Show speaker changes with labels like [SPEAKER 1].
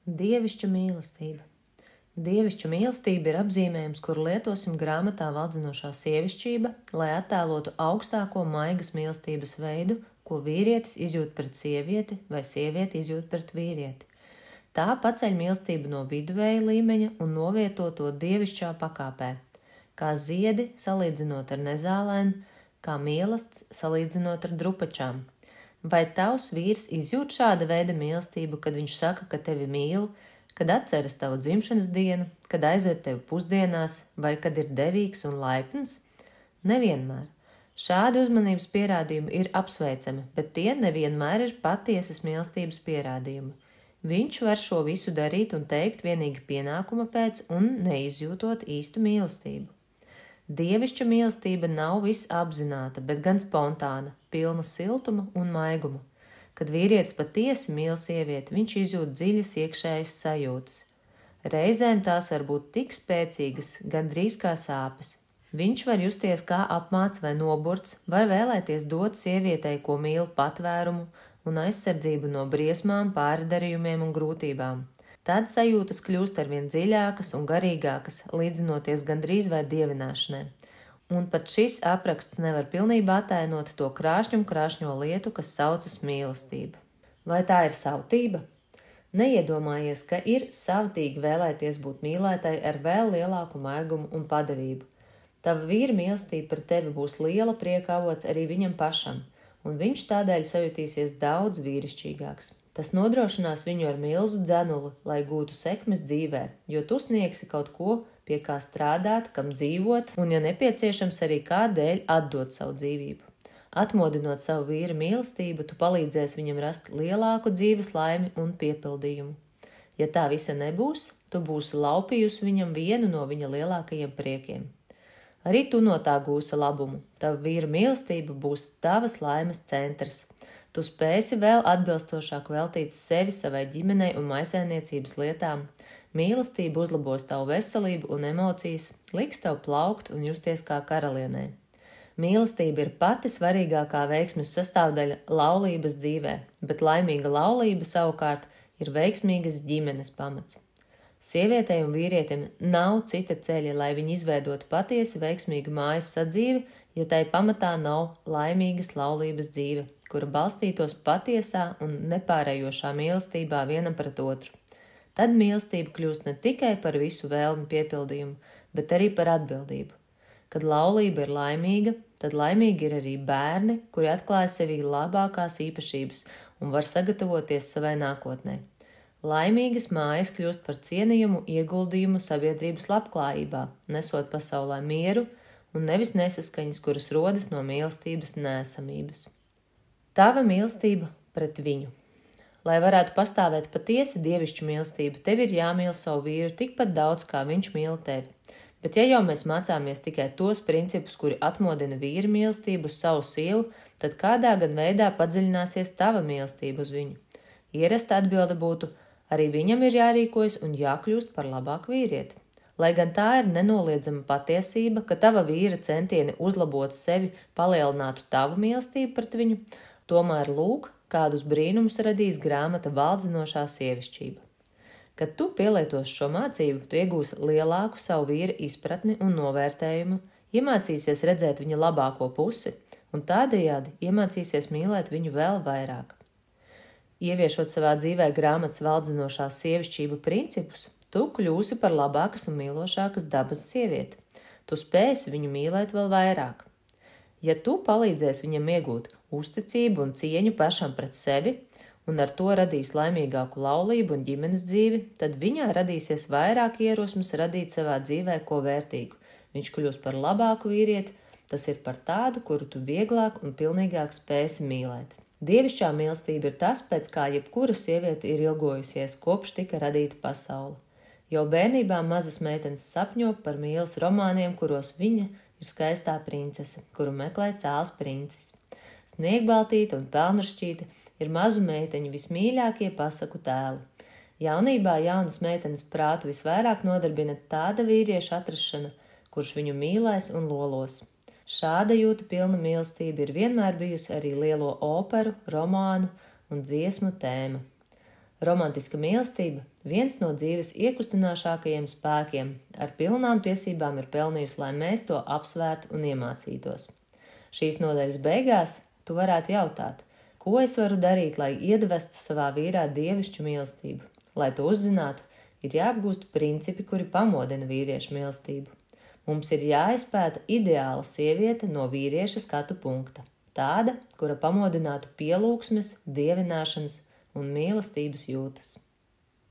[SPEAKER 1] Dievišķa mīlestība. Dievišķa mīlestība ir apzīmējums, kuru lietosim grāmatā Valdzinošā sievišķība, lai attēlotu augstāko maigas mīlestības veidu, ko vīrietis izjūt pret sievieti vai sievieti izjūt pret vīrieti. Tā paceļ mīlestību no viduvēja līmeņa un novieto to dievišķā pakāpē, kā ziedi salīdzinot ar nezālēm, kā mīlestis salīdzinot ar drupačām. Vai tavs vīrs izjūt šāda veida mīlestību, kad viņš saka, ka tevi mīl, kad atceras tavu dzimšanas dienu, kad aizved tevi pusdienās vai kad ir devīgs un laipns? Nevienmēr. Šādi uzmanības pierādījumi ir apsveicami, bet tie nevienmēr ir patiesas mīlestības pierādījumi. Viņš var šo visu darīt un teikt vienīgi pienākuma pēc un neizjūtot īstu mīlestību. Dievišķa mīlestība nav visapzināta, bet gan spontāna, pilna siltuma un maiguma. Kad vīrietis patiesi mīl sievieti, viņš izjūt dziļas iekšējas sajūtas. Reizēm tās var būt tik spēcīgas, gandrīz kā sāpes. Viņš var justies kā apmāts vai noburts, var vēlēties dot sievietei, ko mīl, patvērumu un aizsardzību no briesmām, pārdarījumiem un grūtībām. Tad sajūtas kļūst arvien dziļākas un garīgākas, līdzinoties gandrīz vai dievināšanai. Un pat šis apraksts nevar pilnībā attēlot to krāšņo lietu, kas saucas mīlestība. Vai tā ir savtība? Neiedomājies, ka ir savtīgi vēlēties būt mīlētai ar vēl lielāku maigumu un padevību. Tava vīra mīlestība pret tevi būs liela prieka avots arī viņam pašam, un viņš tādēļ sajutīsies daudz vīrišķīgāks. Tas nodrošinās viņu ar milzu dzenuli, lai gūtu sekmes dzīvē, jo tu sniegsi kaut ko, pie kā strādāt, kam dzīvot, un, ja nepieciešams, arī kādēļ atdot savu dzīvību. Atmodinot savu vīra mīlestību, tu palīdzēsi viņam rast lielāku dzīves laimi un piepildījumu. Ja tā visa nebūs, tu būsi laupījusi viņam vienu no viņa lielākajiem priekiem. Arī tu no tā gūsi labumu. Tava vīra mīlestība būs tavas laimes centrs. Tu spēsi vēl atbilstošāk veltīt sevi savai ģimenei un maisaimniecības lietām. Mīlestība uzlabos tavu veselību un emocijas, liks tev plaukt un justies kā karalienei. Mīlestība ir pati svarīgākā veiksmes sastāvdaļa laulības dzīvē, bet laimīga laulība savukārt ir veiksmīgas ģimenes pamats. Sievietei un vīrietim nav cita ceļa, lai viņi izveidotu patiesi veiksmīgu mājas sadzīvi, ja tai pamatā nav laimīgas laulības dzīve, kura balstītos patiesā un nepārējošā mīlestībā vienam pret otru. Tad mīlestība kļūst ne tikai par visu vēlmi piepildījumu, bet arī par atbildību. Kad laulība ir laimīga, tad laimīgi ir arī bērni, kuri atklāja sevī labākās īpašības un var sagatavoties savai nākotnē. Laimīgas mājas kļūst par cienījumu ieguldījumu sabiedrības labklājībā, nesot pasaulē mieru un nevis nesaskaņas, kuras rodas no mīlestības neesamības. Tava mīlestība pret viņu. Lai varētu pastāvēt patiesi dievišķa mīlestība, tev ir jāmīl savu vīru tikpat daudz, kā viņš mīl tevi. Bet ja jau mēs mācāmies tikai tos principus, kuri atmodina vīra mīlestību uz savu sievu, tad kādā gan veidā padziļināsies tava mīlestība uz viņu? Ierasta atbilde būtu: arī viņam ir jārīkojas un jākļūst par labāku vīrieti. Lai gan tā ir nenoliedzama patiesība, ka tava vīra centieni uzlabot sevi palielinātu tavu mīlestību pret viņu, tomēr lūk, kādus brīnumus radīs grāmata Valdzinošā sievišķība. Kad tu pielietosi šo mācību, tu iegūsi lielāku savu vīra izpratni un novērtējumu, iemācīsies redzēt viņa labāko pusi un tādējādi iemācīsies mīlēt viņu vēl vairāk. Ieviešot savā dzīvē grāmatas Valdzinošā sievišķība principus, tu kļūsi par labākas un mīlošākas dabas sievieti. Tu spēsi viņu mīlēt vēl vairāk. Ja tu palīdzēsi viņam iegūt uzticību un cieņu pašam pret sevi un ar to radīs laimīgāku laulību un ģimenes dzīvi, tad viņā radīsies vairāk ierosmes radīt savā dzīvē ko vērtīgu. Viņš kļūs par labāku vīrieti, tas ir par tādu, kuru tu vieglāk un pilnīgāk spēsi mīlēt. Dievišķā mīlestība ir tas, pēc kā jebkura sieviete ir ilgojusies, kopš tika radīta pasaule. Jau bērnībā mazas meitenes sapņo par mīlas romāniem, kuros viņa ir skaistā princese, kuru meklē cēls princis. Sniegbaltīta un pelnrašķīta ir mazu meiteņu vismīļākie pasaku tēli. Jaunībā jaunas meitenes prātu visvairāk nodarbina tāda vīrieša atrašana, kurš viņu mīlēs un lolos. Šāda jūtu pilna mīlestība ir vienmēr bijusi arī lielo operu, romānu un dziesmu tēma. Romantiska mīlestība – viens no dzīves iekustināšākajiem spēkiem, ar pilnām tiesībām ir pelnījusi, lai mēs to apsvērtu un iemācītos. Šīs nodaļas beigās tu varētu jautāt, ko es varu darīt, lai iedvestu savā vīrā dievišķu mīlestību. Lai to uzzinātu, ir jāapgūst principi, kuri pamodina vīriešu mīlestību. Mums ir jāizpēta ideāla sieviete no vīrieša skatu punkta. Tāda, kura pamodinātu pielūgsmes, dievināšanas un mīlestības jūtas.